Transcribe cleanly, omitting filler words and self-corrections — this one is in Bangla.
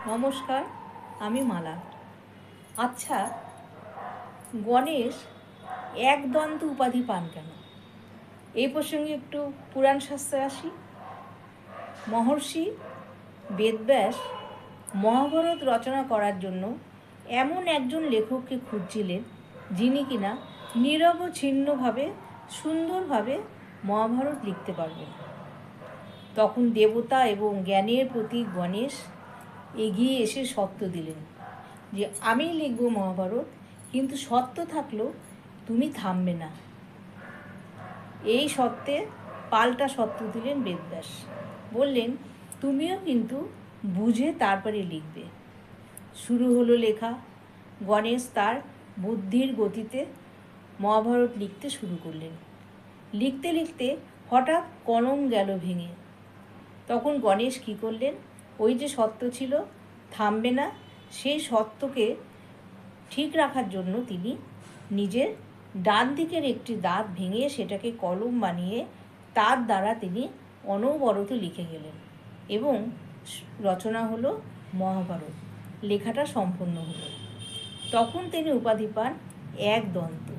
নমস্কার, আমি মালা। আচ্ছা, গণেশ একদন্ত উপাধি পান কেন? এই প্রসঙ্গে একটু পুরাণ শাস্ত্রে আসি। মহর্ষি বেদব্যাস মহাভারত রচনা করার জন্য এমন একজন লেখককে খুঁজছিলেন যিনি কিনা নিরবচ্ছিন্নভাবে সুন্দরভাবে মহাভারত লিখতে পারবেন। তখন দেবতা এবং জ্ঞানের প্রতীক গণেশ এগিয়ে এসে সত্য দিলেন যে আমি লিখব মহাভারত, কিন্তু সত্য থাকলেও তুমি থামবে না। এই সত্যে পাল্টা সত্য দিলেন বেদব্যাস। বললেন তুমিও কিন্তু বুঝে তারপরে লিখবে। শুরু হলো লেখা। গণেশ তার বুদ্ধির গতিতে মহাভারত লিখতে শুরু করলেন। লিখতে লিখতে হঠাৎ কলম গেল ভেঙে। তখন গণেশ কী করলেন? ওই যে সত্য ছিল, থামবে না, সেই সত্যকে ঠিক রাখার জন্য তিনি নিজের ডান দিকের একটি দাঁত ভেঙে সেটাকে কলম বানিয়ে তার দ্বারা তিনি অনবরত লিখে গেলেন এবং রচনা হলো মহাভারত। লেখাটা সম্পন্ন হলো। তখন তিনি উপাধি পান একদন্ত।